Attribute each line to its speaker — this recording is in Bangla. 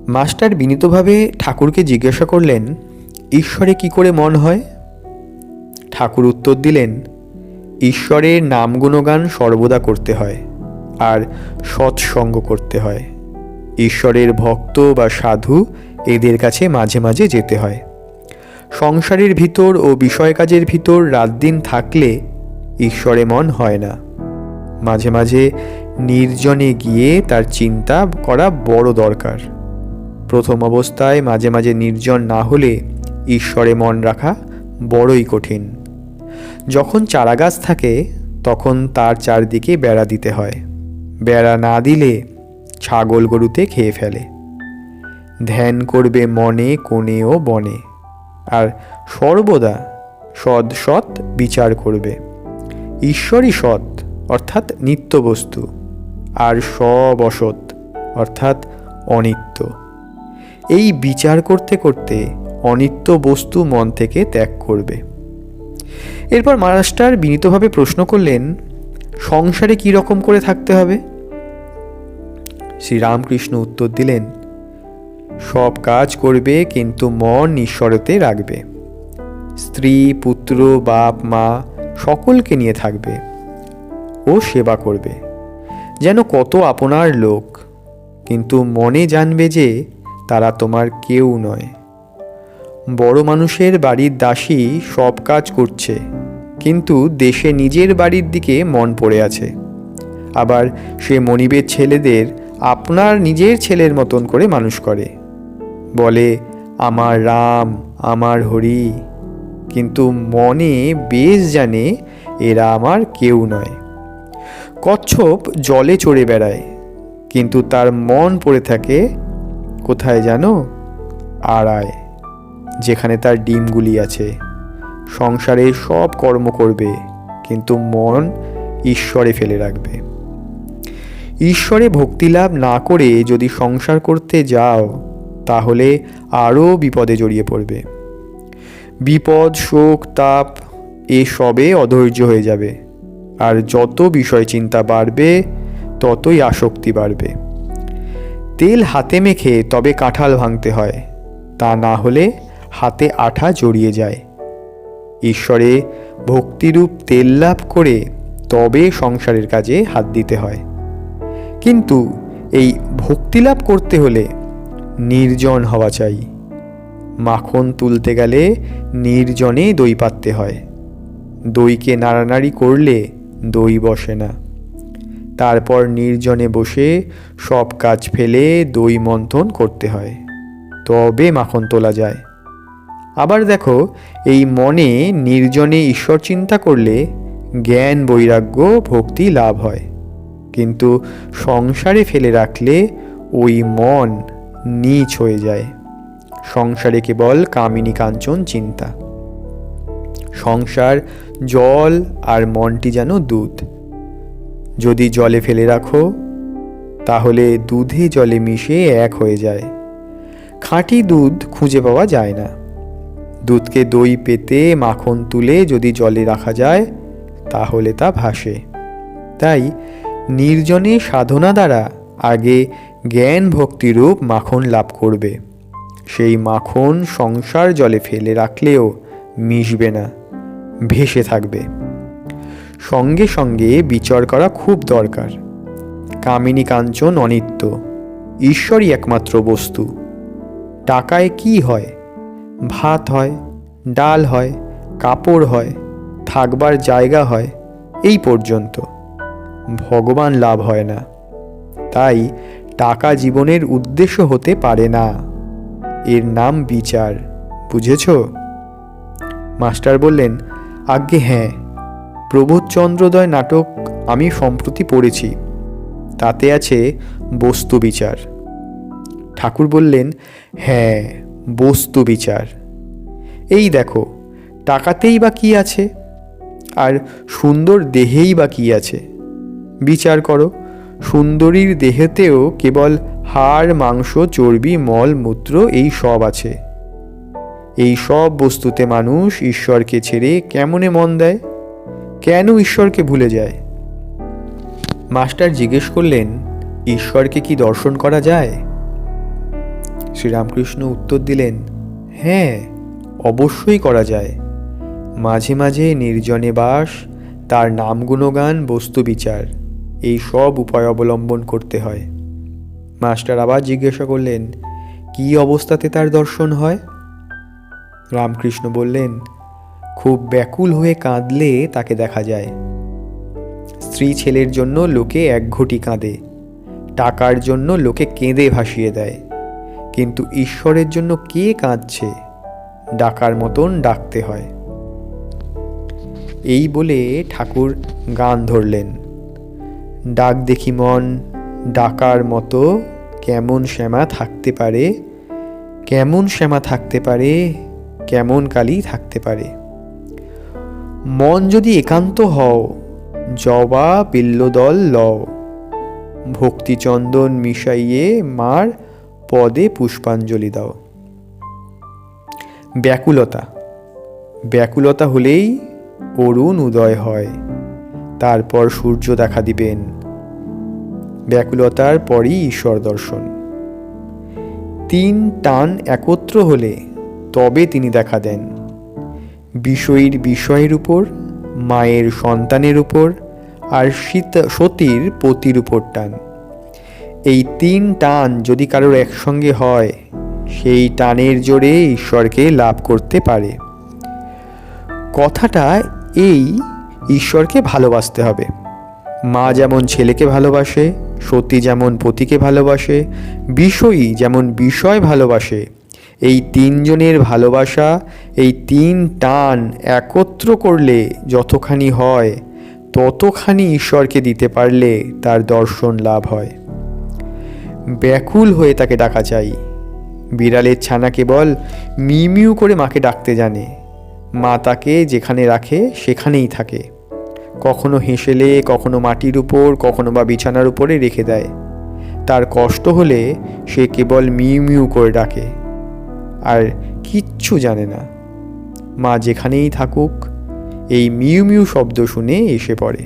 Speaker 1: মাস্টার বিনীতভাবে ঠাকুরকে জিজ্ঞাসা করলেন, ঈশ্বরে কি করে মন হয়? ঠাকুর উত্তর দিলেন, ঈশ্বরের নাম গুণগান সর্বদা করতে হয় আর সৎসঙ্গ করতে হয়। ঈশ্বরের ভক্ত বা সাধু এদের কাছে মাঝে মাঝে যেতে হয়। সংসারের ভিতর ও বিষয় কাজের ভিতর রাত দিন থাকলে ঈশ্বরে মন হয় না। মাঝে মাঝে নির্জনে গিয়ে তার চিন্তা করা বড় দরকার। প্রথম অবস্থায় মাঝে মাঝে নির্জন না হলে ঈশ্বরে মন রাখা বড়ই কঠিন। যখন চারাগাছ থাকে তখন তার চারদিকে বেড়া দিতে হয়। বেড়া না দিলে ছাগল গরুতে খেয়ে ফেলে। ধ্যান করবে মনে কোণে ও বনে, আর সর্বদা সৎ সৎ বিচার করবে। ঈশ্বরই সৎ অর্থাৎ নিত্য বস্তু, আর সব অসৎ অর্থাৎ অনিত্য। এই বিচার করতে করতে অনিত্য বস্তু মন থেকে ত্যাগ করবে। এরপর মাস্টার বিনীতভাবে প্রশ্ন করলেন, সংসারে কি রকম করে থাকতে হবে? শ্রীরামকৃষ্ণ উত্তর দিলেন, সব কাজ করবে কিন্তু মন ঈশ্বরেতে রাখবে। স্ত্রী, পুত্র, বাপ, মা সকলকে নিয়ে থাকবে ও সেবা করবে যেন কত আপনার লোক, কিন্তু মনে জানবে যে তারা তোমার কেউ নয়। বড় মানুষের বাড়ির দাসী সব কাজ করছে, কিন্তু দেশে নিজের বাড়ির দিকে মন পড়ে আছে। আবার সে মনিবের ছেলেদের আপনার নিজের ছেলের মতন করে মানুষ করে, বলে আমার রাম, আমার হরি, কিন্তু মনে বেশ জানে এরা আমার কেউ নয়। কচ্ছপ জলে চড়ে বেড়ায়, কিন্তু তার মন পড়ে থাকে কোথায় জানো? আড়ায়, যেখানে তার ডিমগুলি আছে। সংসারে সব কর্ম করবে, কিন্তু মন ঈশ্বরে ফেলে রাখবে। ঈশ্বরে ভক্তিলাভ না করে যদি সংসার করতে যাও তাহলে আরও বিপদে জড়িয়ে পড়বে। বিপদ, শোক, তাপ এসবে অধৈর্য হয়ে যাবে, আর যত বিষয় চিন্তা বাড়বে ততই আসক্তি বাড়বে। তেল হাতে মেখে তবে কাঁঠাল ভাঙতে হয়, তা না হলে হাতে আঠা জড়িয়ে যায়। ঈশ্বরে ভক্তিরূপ তেল লাভ করে তবে সংসারের কাজে হাত দিতে হয়। কিন্তু এই ভক্তি লাভ করতে হলে নির্জন হওয়া চাই। মাখন তুলতে গেলে নির্জনে দই পাততে হয়। দইকে নাড়ানাড়ি করলে দই বসে না। তারপর নির্জনে বসে সব কাজ ফেলে দই মন্থন করতে হয়, তবে মাখন তোলা যায়। আবার দেখো, এই মনে নির্জনে ঈশ্বর চিন্তা করলে জ্ঞান, বৈরাগ্য, ভক্তি লাভ হয়। কিন্তু সংসারে ফেলে রাখলে ওই মন নীচ হয়ে যায়। সংসারে কেবল কামিনী কাঞ্চন চিন্তা। সংসার জল আর মনটি যেন দুধ। যদি জলে ফেলে রাখো তাহলে দুধে জলে মিশে এক হয়ে যায়। খাঁটি দুধ খুঁজে পাওয়া যায় না। দুধকে দই পেতে মাখন তুলে যদি জলে রাখা যায় তাহলে তা ভাসে। তাই নির্জনে সাধনা দ্বারা আগে জ্ঞান ভক্তিরূপ মাখন লাভ করবে। সেই মাখন সংসার জলে ফেলে রাখলেও মিশবে না, ভেসে থাকবে। সঙ্গে সঙ্গে বিচার করা খুব দরকার। কামিনী কাঞ্চন অনিত্য, ঈশ্বরই একমাত্র বস্তু। টাকায় কি হয়? ভাত হয়, ডাল হয়, কাপড় হয়, থাকবার জায়গা হয়, এই পর্যন্ত। ভগবান লাভ হয় না। তাই টাকা জীবনের উদ্দেশ্য হতে পারে না। এর নাম বিচার। বুঝেছ? মাস্টার বললেন, আজ্ঞে হ্যাঁ, প্রবোধচন্দ্রোদয় নাটক আমি সম্প্রতি পড়েছি, তাতে আছে বস্তু বিচার। ঠাকুর বললেন, হ্যাঁ, বস্তু বিচার। এই দেখো, টাকাতেই বা কি আছে, আর সুন্দর দেহেই বা কি আছে? বিচার করো, সুন্দরীর দেহেতেও কেবল হাড়, মাংস, চর্বি, মল, মূত্র এই সব আছে। এই সব বস্তুতে মানুষ ঈশ্বরকে ছেড়ে কেমনে মন দেয়? কেন ঈশ্বরকে ভুলে যায়? মাস্টার জিজ্ঞেস করলেন, ঈশ্বরকে কি দর্শন করা যায়? শ্রীরামকৃষ্ণ উত্তর দিলেন, হ্যাঁ, অবশ্যই করা যায়। মাঝে মাঝে নির্জনে বাস, তার নাম গুণগান, বস্তু বিচার, এই সব উপায় অবলম্বন করতে হয়। মাস্টার আবার জিজ্ঞাসা করলেন, কি অবস্থাতে তার দর্শন হয়? রামকৃষ্ণ বললেন, খুব ব্যাকুল হয়ে কাঁদলে তাকে দেখা যায়। স্ত্রী ছেলের জন্য লোকে একঘটি কাঁদে, টাকার জন্য লোকে কেঁদে ভাসিয়ে দেয়, কিন্তু ঈশ্বরের জন্য কে কাঁদছে? ডাকার মতন ডাকতে হয়। এই বলে ঠাকুর গান ধরলেন, ডাক দেখি মন ডাকার মতো, কেমন শ্যামা থাকতে পারে, কেমন শ্যামা থাকতে পারে, কেমন কালী থাকতে পারে। মন যদি একান্ত হও, জবা বিল্লদল লও, ভক্তিচন্দন মিশাইয়ে মার পদে পুষ্পাঞ্জলি দাও। ব্যাকুলতা, ব্যাকুলতা হলেই অরুণ উদয় হয়, তারপর সূর্য দেখা দিবেন। ব্যাকুলতার পরই ঈশ্বর দর্শন। 3 টান একত্র হলে তবে তিনি দেখা দেন। বিষয়ীর বিষয়ের উপর, মায়ের সন্তানের উপর, আর সতীর পতির উপর টান। এই 3 টান যদি কারোর একসঙ্গে হয়, সেই টানের জোরে ঈশ্বরকে লাভ করতে পারে। কথাটা এই, ঈশ্বরকে ভালোবাসতে হবে। মা যেমন ছেলেকে ভালোবাসে, সতী যেমন পতিকে ভালোবাসে, বিষয়ী যেমন বিষয় ভালোবাসে, এই 3 জনের ভালোবাসা, এই 3 টান একত্র করলে যতখানি হয়, ততখানি ঈশ্বরকে দিতে পারলে তার দর্শন লাভ হয়। ব্যাকুল হয়ে তাকে ডাকা চাই। বিড়ালের ছানা কেবল মিউ করে মাকে ডাকতে জানে, মা তাকে যেখানে রাখে সেখানেই থাকে। কখনো হেসেলে, কখনো মাটির উপর, কখনো বা বিছানার উপরে রেখে দেয়। তার কষ্ট হলে সে কেবল মিউ করে ডাকে, আর কিচ্ছু জানে না। মা যেখানেই থাকুক, এই মিউ শব্দ শুনে এসে পড়ে।